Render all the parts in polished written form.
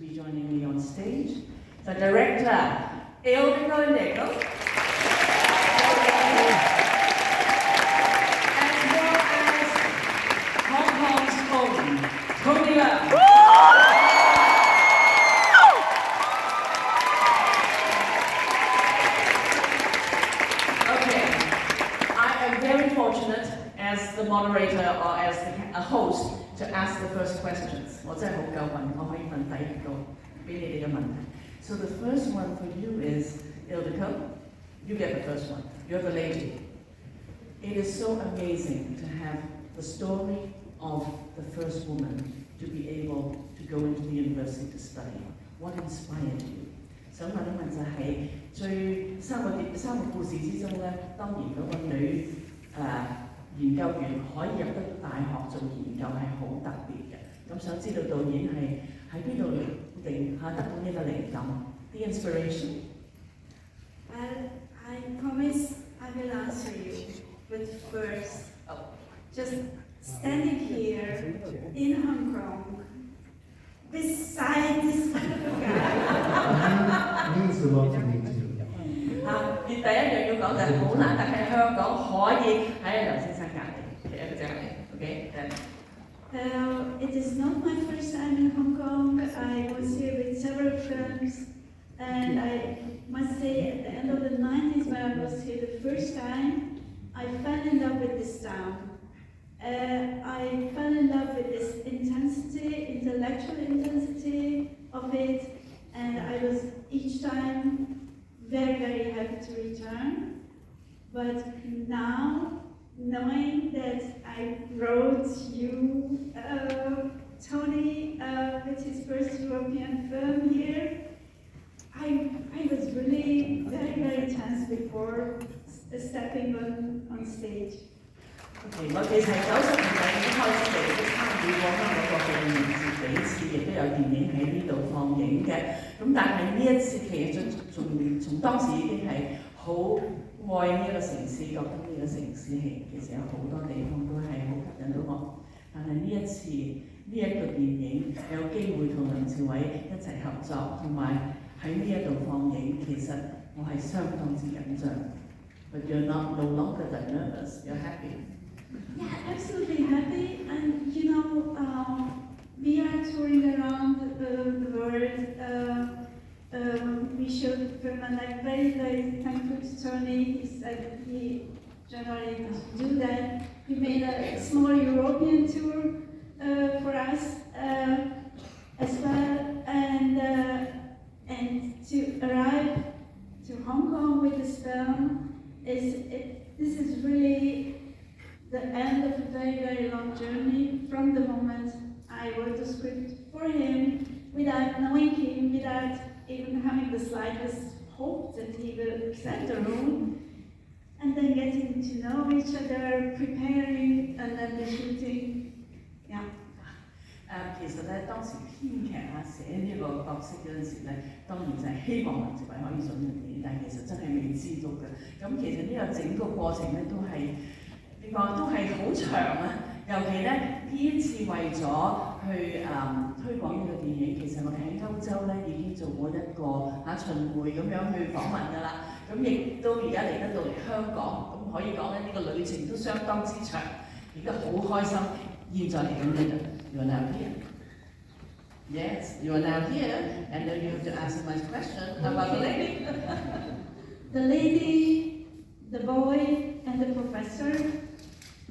be joining me on stage. The director, Ildiko Nickel, as well as Hong Kong's own Tony Lam. Okay, I am very fortunate as the moderator or as a host to ask the first questions. 我真係好夠運，我可以問第一個俾你哋嘅問題。So the first one for you is Ildiko. You get the first one. You're the lady. It is so amazing to have the story of the first woman to be able to go into the university to study. What inspired you? 想問一問就係最三個故事之中咧，當然嗰個女研究員可以入得大學做研究係好特別嘅。咁想知道導演係喺邊度得到呢個靈感 ？The inspiration. Well, I promise I will answer you. But first, just standing here in Hong Kong, beside this wonderful guy. Means a lot to me too. 你第一樣要講就係好難得喺香港可以喺梁先生隔離，企喺佢隔離 ，OK？ It is not my first time in Hong Kong. I was here with several films, and I must say at the end of the 90s when I was here the first time, I fell in love with this town. I fell in love with this intensity, intellectual intensity of it, and I was each time very, very happy to return. But now, knowing that I brought you, Tony, with his first European film here, I was really very, very tense before stepping on stage. OK， 我其實90年代已經開始嚟都參與過香港國際電影節幾次，亦都有電影喺呢度放映嘅。咁但係呢一次其實從當時已經係好愛呢一個城市，覺得呢個城市係其實有好多地方都係好吸引到我。但係呢一次呢一個電影有機會同梁朝偉一齊合作，同埋喺呢一度放映，其實我係相當之緊張。But you're no longer that nervous. You're happy. Yeah, absolutely happy. And you know, we are touring around the world. We showed the film, and I'm very, very thankful to Tony. He said he generally do that. We made a small European tour for us as well, and to arrive to Hong Kong with this film this is really the end of a very, very long journey. From the moment I wrote the script for him, without knowing him, without even having the slightest hope that he will accept the role, and then getting to know each other, preparing, and then the shooting. Yeah. 其實咧，當時編劇寫呢個角色嗰陣時咧，當然就係希望梁朝偉可以上到電影，但係其實真係未知道嘅。咁其實呢個整個過程咧都係點講，都係好長啊！尤其咧呢一次為咗去推廣呢個電影，其實我哋喺歐洲咧已經做過一個巡迴咁樣去訪問㗎啦。咁亦都而家嚟得到嚟香港，咁可以講咧呢個旅程都相當之長，亦都好開心。現在嚟緊呢度。You are now here. Yes, you are now here, and then you have to answer my question about the lady. The lady, the boy, and the professor,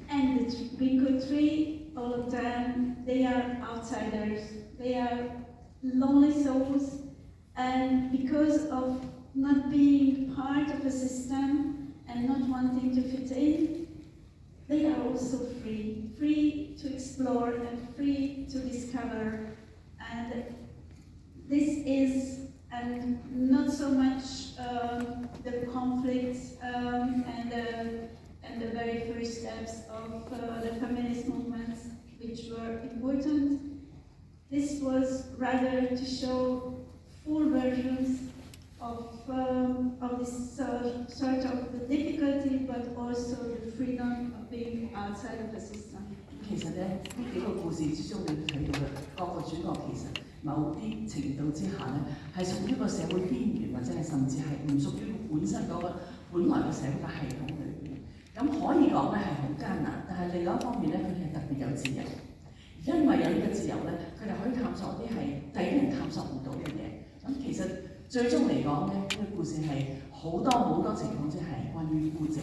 and the Twinkle Tree, all of them, they are outsiders. They are lonely souls, and because of not being part of a system and not wanting to fit in, they are also free to explore and free to discover. And this is, and not so much the conflict and the very first steps of the feminist movements, which were important. This was rather to show full versions of this sort of the difficulty, but also the freedom of being outside of the system. 其實咧，呢幾個故事之中，你都睇到嘅各個主角其實某啲程度之下咧，係屬於一個社會邊緣，或者係甚至係唔屬於本身嗰個本來嘅社會嘅系統裏邊。咁可以講咧係好艱難，但係另外一方面咧，佢哋係特別有自由。因為有呢個自由咧，佢哋可以探索啲係第啲人探索唔到嘅嘢。咁其實最終嚟講咧，呢個故事係好多情況之係關於孤寂，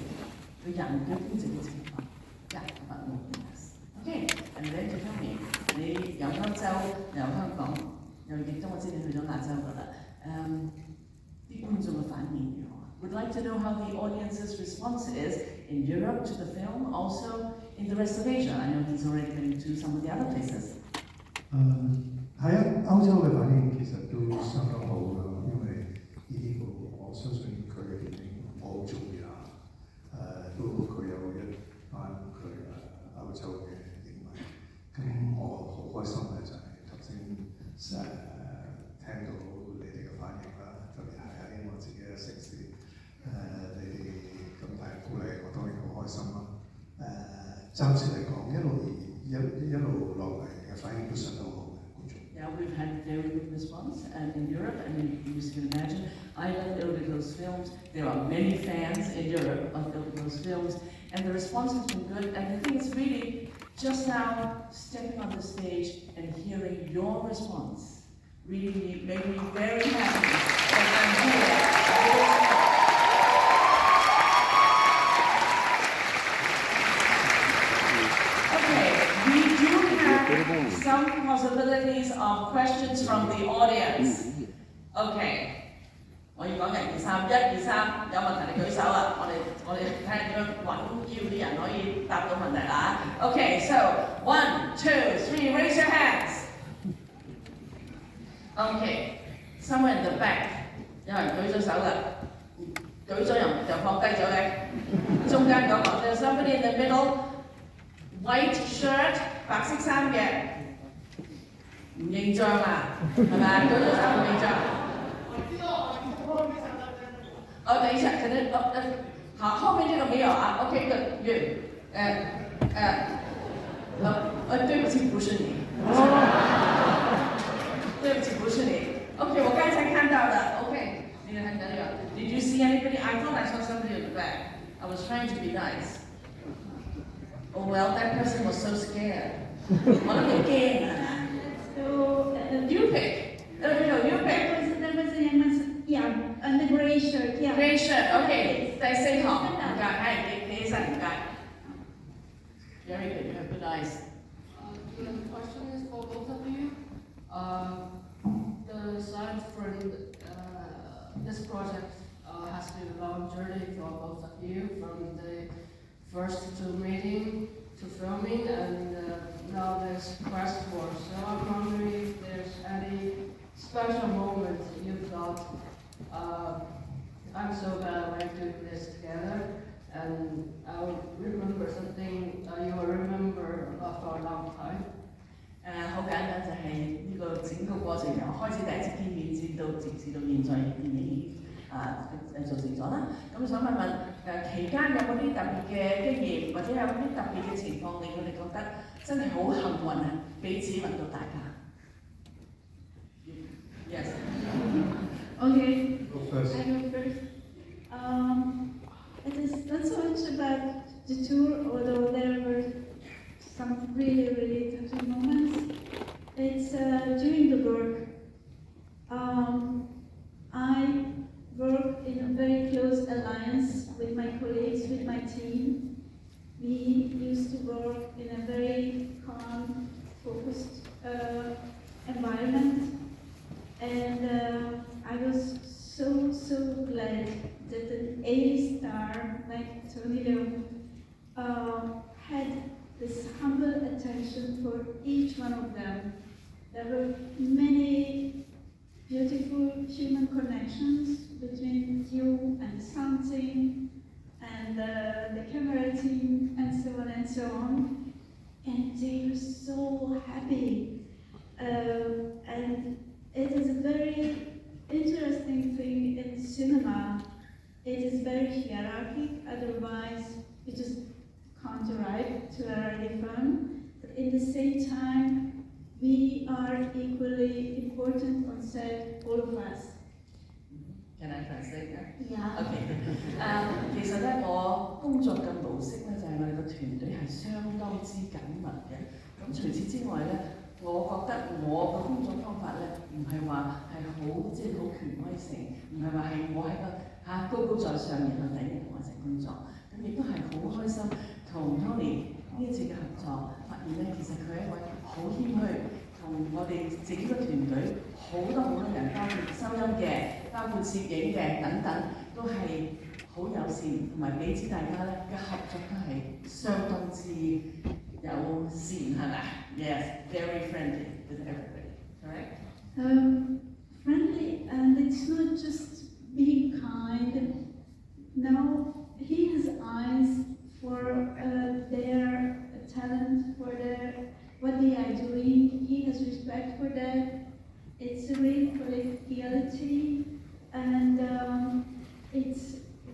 對人嘅孤寂嘅情況。Yeah, about loneliness. Okay, and then to tell me， 你由歐洲，由香港，由亦都我知你去咗亞洲㗎啦。啲觀眾嘅反應如何 ？Would like to know how the audience's response is in Europe to the film, also in the rest of Asia. I know he's already been to some of the other places. 喺歐洲嘅反應其實都相當好啦，因為呢啲我相信佢嘅電影我好中意啦。都佢有一班佢歐洲嘅影迷，咁我好開心嘅就係頭先聽到你哋嘅反應啦，特別係喺我自己嘅城市，你哋咁大嘅鼓勵，我當然好開心啦。暫時嚟講，一路落嚟嘅反應都相當好嘅觀眾。Yeah, we've had very good response, and in Europe, I mean, you can imagine, I love Ildiko's films. There are many fans in Europe of Ildiko's films, and the response has been good. And I think it's really just now stepping on the stage and hearing your response really made me very happy that I'm here. Some possibilities of questions from the audience. Okay. 我要講1、2、3，1、2、3，有問題你舉手啦。我哋睇下點樣揾叫啲人可以答到問題啦。Okay, so 1, 2, 3, raise your hands. Okay, somewhere in the back， 有人舉咗手啦，舉咗又放低咗嘅。中間嗰個 ，there's somebody in the middle，white shirt， 白色衫嘅。唔認帳啊，係咪啊？舉咗手唔認帳。等一下，可能好，後面這個沒有啊。OK， 對不起，不是你。對不起，不是你。OK， 我剛才看到的。OK， 你看到那個 ？Did you see anybody? I thought I saw somebody in the back. I was trying to be nice. Oh well, that person was so scared. 我都幾驚啊！So You pick. You pick. there was a young man, yeah, and the gray shirt, yeah. Gray shirt. Okay. 第4行，唔該，係你起身唔該。Very good. You have good eyes. The question is for both of you. The science for this project has been a long journey for both of you, from the first to meeting to filming, and now there's press tour. So I'm wondering if there's any special moment you thought, I'm so glad we're doing this together, and I'll remember something you will remember for a long time. 好簡單，就係呢個整個過程由開始第一次見面至到現在電影做成咗啦。咁想問期間有冇啲特別嘅經驗，或者有啲特別嘅情況令佢哋覺得真係好幸運啊，彼此揾到大家。Yes. Okay. Go first. I go first. It is not so much about the tour, although there were some really touching moments. It's during the work. I work in a very close alliance with my colleagues, with my team. We used to work in a very calm, focused environment, and I was so glad that an A-star like Tony Leung had this humble attention for each one of them. There were many beautiful human connections between you and the sound team and the camera team and so on and so on. And they were so happy. And it is a very interesting thing in cinema. It is very hierarchic, otherwise you just can't arrive to a ready film. But at the same time, we are equally important all of us. Can I translate that? Yeah. OK，其實咧，我工作嘅模式咧就係我哋個團隊係相當之緊密嘅。咁除此之外咧，我覺得我嘅工作方法咧，唔係話係好即係好權威性，唔係話係我喺個高高在上然後第一同我一齊工作。咁亦都係好開心同 Tony 呢一次嘅合作，發現咧其實佢係一位好謙虛。同我哋自己個團隊好多人，包括收音嘅、包括攝影嘅等等，都係好友善，同埋彼此大家咧嘅合作都係相當之友善，係咪 ？Yes, very friendly with everybody. Correct? Friendly, and it's not just being kind. No, he has eyes for their talent, for what they are doing. He has respect for that. It's a real collegiality, and it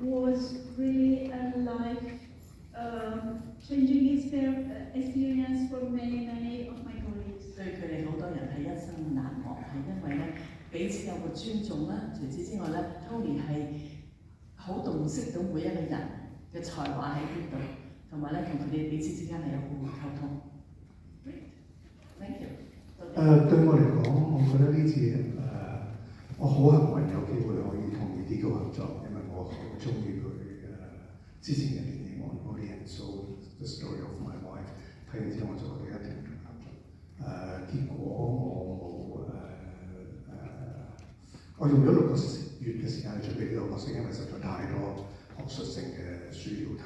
was really a life-changing experience for many of my colleagues. 對佢哋好多人係一生難忘，係因為咧彼此有個尊重啦。除此之外咧 ，Tony 係好洞悉到每一個人嘅才華喺邊度，同埋咧同佢哋彼此之間係有互互溝通。Thank you。對我嚟講，我覺得呢次我好幸運有機會可以同呢啲嘅合作，因為我好中意佢之前嘅電影《On Body and Soul: The Story of My Wife》，睇完之後我就覺得一定要合作。結果我用咗6個月嘅時間去準備呢個角色，因為實在太多學術性嘅書要睇。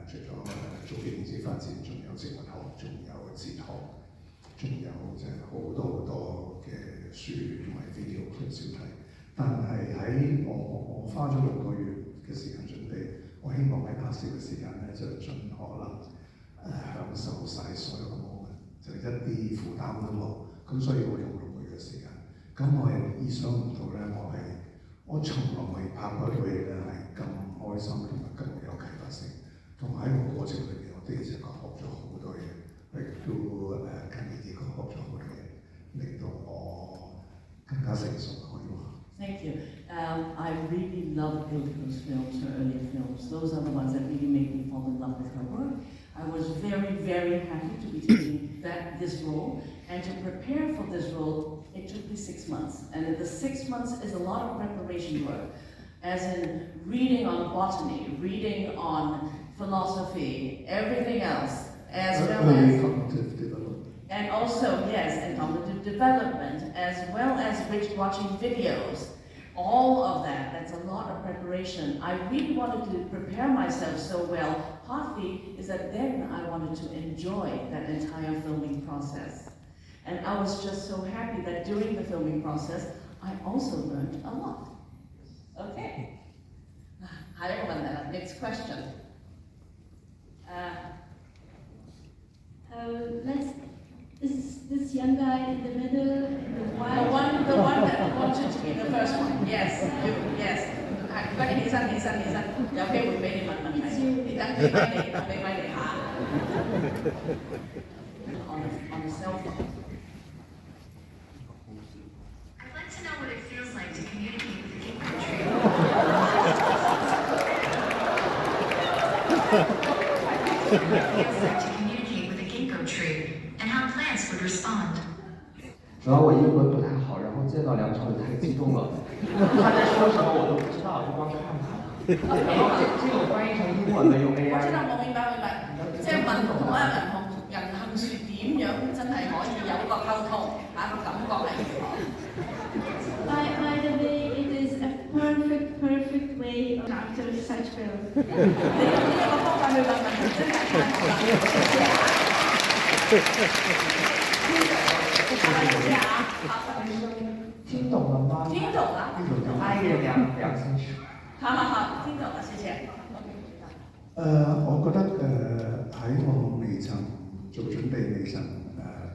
除咗做電子發展，仲有植物學，仲有哲學。仲有即係好多嘅書同埋 video clips 要睇，但係喺我花咗6個月嘅時間準備，我希望喺拍攝嘅時間咧就盡可能享受晒所有嘅 moment， 就一啲負擔都冇。咁所以我用6個月嘅時間，咁我係意想唔到咧，我從來未拍過一套嘢咧係咁開心同埋咁有啟發性，同埋喺個過程裏邊，我的而且確學咗好多嘢。亦都跟呢啲合作好多嘢，令到我更加成熟可以話。Thank you. I really love Ildiko's films, her earlier films. Those are the ones that really made me fall in love with her work. I was very, very happy to be taking this role. And to prepare for this role, it took me 6 months. And the 6 months is a lot of preparation work, as in reading on botany, reading on philosophy, everything else. As well as cognitive development. And also, yes, and cognitive development, as well as watching videos. All of that, that's a lot of preparation. I really wanted to prepare myself so well. Partly is that then I wanted to enjoy that entire filming process. And I was just so happy that during the filming process, I also learned a lot. Okay. Next question. This young guy in the middle, the white. The one that wanted to be the first one. Yes, yes. 不如起身，有機會俾你問問題。你等俾咪你下。On the cell phone. I'd like to know what it feels like to communicate with the ginkgo tree. What it feels like to communicate with a ginkgo tree and how plants would respond. 主要我英文不太好，然后见到梁朝伟太激动了，他在说什么我都不知道，就光看他。然後這個翻譯成英文咧用 AI。我知道，我明白。即係文同人行樹點樣真係可以有個溝通，個感覺係如何 By the way, it is a perfect way after such film. 你用呢一個方法去問問題，真係太好啦！聽懂了嗎？聽懂了。愛月亮星矢。好，聽懂了，謝謝。我覺得喺我未曾做準備、未曾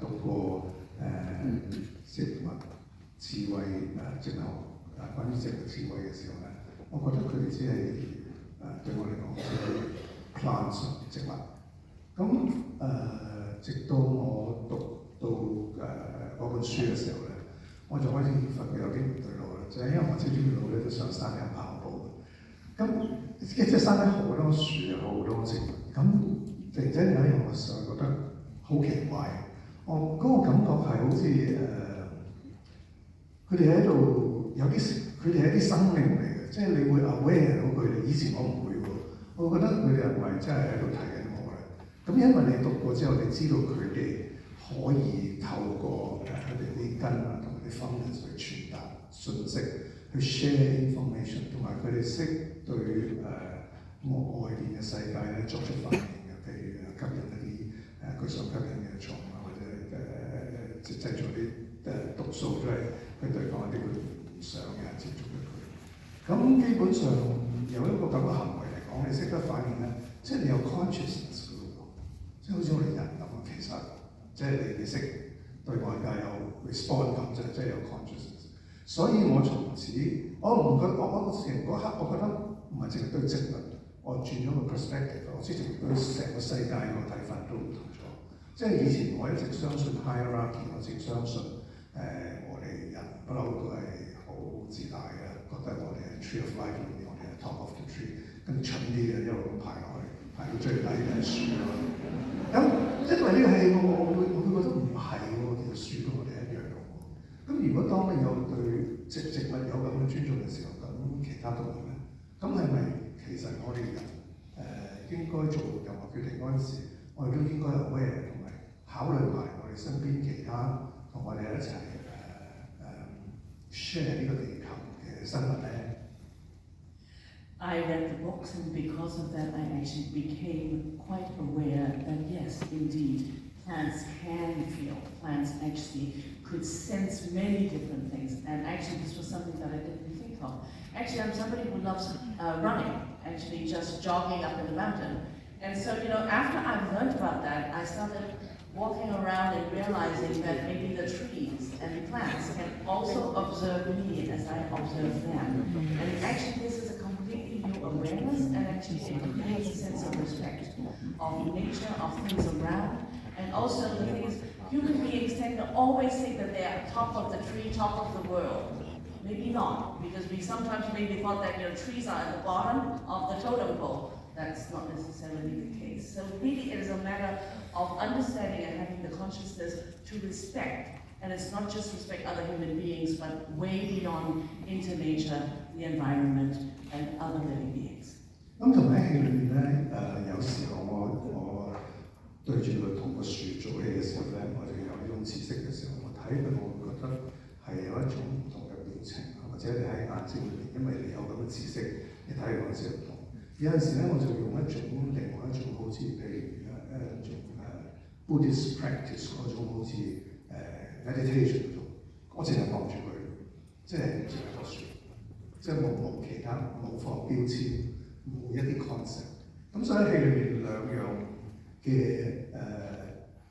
讀過植物智慧植物關於植物智慧嘅時候咧，我覺得佢哋只係對我嚟講只係 plants 植物。咁直到我讀到嗰本書嘅時候咧，我就開始發覺有啲唔對路啦，就係因為我朝朝早咧都上山有跑步，咁即係山咧好多樹好多植物，咁突然之間有一日我就覺得好奇怪，我嗰個感覺係好似佢哋喺度有啲佢哋係一啲生命嚟嘅，即係你會 aware 到佢哋，以前我唔會喎，我覺得佢哋係咪真係喺度睇緊我咧？咁因為你讀過之後，你知道佢哋可以透過佢哋啲根啊同埋啲 fungus 去傳達信息，去 share information， 同埋佢哋識對外邊嘅世界咧作出反應嘅，譬如吸引一啲佢想吸引嘅蟲啊，或者製造啲毒素出嚟去對抗一啲佢唔想嘅人接觸嘅佢。咁基本上有一個咁嘅行為嚟講，你識得反應咧，即係你有 consciousness 嘅喎，即係好似我哋人咁啊，其實即係你識對外界有 respond 咁啫，即係有 consciousness。所以我從此我唔覺我成嗰刻我覺得唔係淨係對植物，我轉咗個 perspective， 我之前對成個世界個睇法都唔同咗。即係以前我一直相信 hierarchy， 我一直相信我哋人不嬲都係好自大嘅，覺得我哋係 tree of life 裏面，我哋係 top of the tree， 跟住蠢啲嘅一路咁排落去，排到最底嘅係樹咯。咁因為呢個係我會覺得唔係喎，其實樹同我哋一樣嘅喎。咁如果當你有對植物有咁嘅尊重嘅時候，咁其他動物咧，咁係咪其實我哋人應該做任何決定嗰陣時，我哋都應該有 aware 同埋考慮埋我哋身邊其他同我哋一齊share 呢個地球嘅生物咧。I read the books, and because of that, I actually became quite aware that yes, indeed, plants can feel. Plants actually could sense many different things, and actually, this was something that I didn't think of. Actually, I'm somebody who loves running, actually just jogging up in the mountain. And so, after I learned about that, I started walking around and realizing that maybe the trees and plants can also observe me as I observe them. And actually, this is a completely new awareness, and actually it creates a sense of respect of nature, of things around. And also the thing is, human beings tend to always think that they are top of the tree, top of the world. Maybe not, because we sometimes maybe thought that trees are at the bottom of the totem pole. That's not necessarily the case. So really it is a matter of understanding and having the consciousness to respect. And it's not just respect other human beings, but way beyond into nature, the environment, and other living beings. 咁同喺戲裏面咧，有時候我對住佢同個樹做戲嘅時候咧，我哋有呢種知識嘅時候，我睇佢，我會覺得係有一種唔同嘅表情，或者你喺眼睛裏面，因為你有咁嘅知識，你睇佢嗰陣時唔同。有陣時咧，我就用一種另外一種好似譬如一種Buddhist practice 嗰種好似meditation 嗰種，我淨係望住佢，即係淨係個樹，即係冇其他冇放標籤，冇一啲 concept。咁所以戲裏面兩樣嘅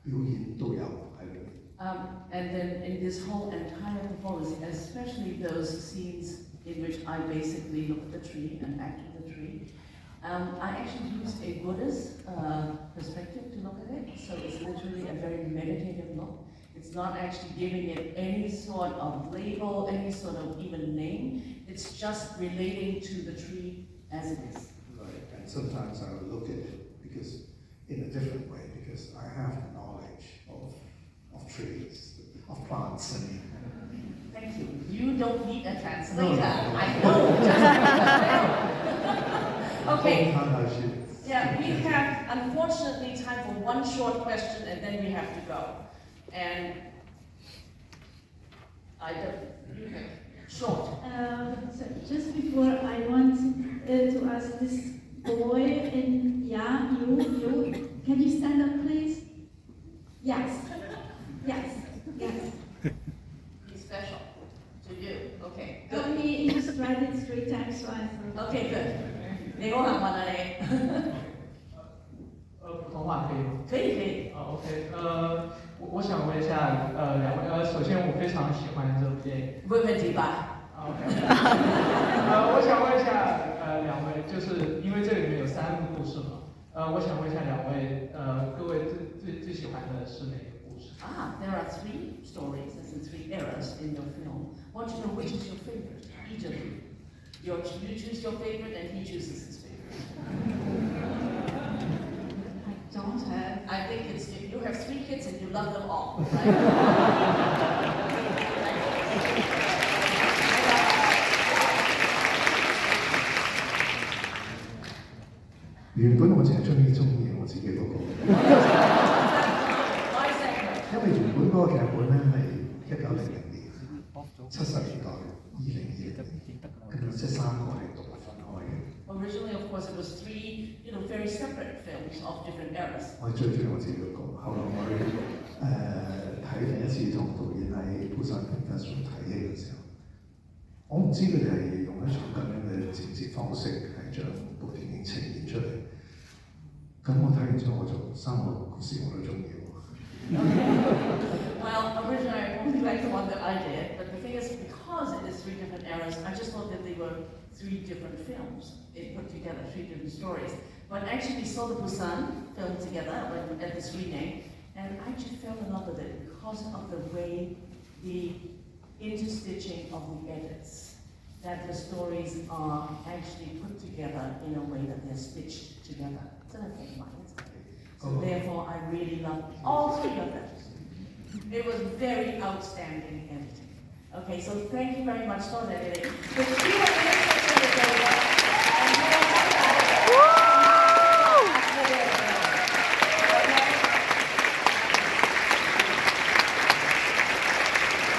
表演都有喺裏面。And then in this whole entire performance, especially those scenes in which I basically look at the tree and act with the tree, I actually used a Buddhist perspective to look at it. So it's literally a very meditative look. It's not actually giving it any sort of label, any sort of even name. It's just relating to the tree as it is. Right, and sometimes I will look at it because in a different way, because I have knowledge of trees, of plants. Thank you. You don't need a translator. No. I know. Okay. Yeah, we have unfortunately time for one short question, and then we have to go. And I don't. Short. So just before, I want to ask this boy in you. Can you stand up, please? Yes. He's special to you. Okay. Oh, Good. he just read it 3 times, so I thought. Okay. Good. 你好幸運啊你。普通话可以吗？可以。OK，我想问一下，两位，首先我非常喜欢这部电影。问问题吧。OK。我想问一下，两位，就是因为这里面有3个故事嘛，我想问一下两位，各位最喜欢的是哪个故事？ There are 3 stories, as in 3 eras in your film. want to know which is your favorite, each of them. You choose your favorite and he chooses his favorite. I don't have. I think it's, you have 3 kids and you love them all, right?原本我淨係中意我自己嗰個，因為原本嗰個劇本咧係1900年、70年代、2020年，咁樣即係3個係獨立分開嘅。Originally, of course, it was 3, very separate films of different eras. 我最中意我自己嗰個，後來我睇第一次同導演喺釜山film festival 睇戲嘅時候，我唔知佢哋係用一種咁樣嘅剪接方式係將部電影呈現出嚟。咁我睇完之後，我就3個故事我都中意喎。Well, originally I only liked the one that I did, but the thing is, because it is 3 different eras, I just thought that they were 3 different films. It put together 3 different stories. But actually we saw the Busan film together at the screening, and I actually fell in love with it because of the way the interstitching of the edits, that the stories are actually put together in a way that they're stitched together. So therefore, I really loved all 3 of them. It was very outstanding editing. Okay, so thank you very much for that editing. The Q&A section is over, and we'll come back after this.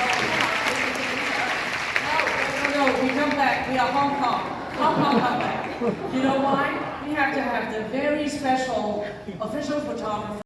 Okay? No, we come back. We are Hong Kong. Hong Kong come back. You know why? We have to have the very special official photographer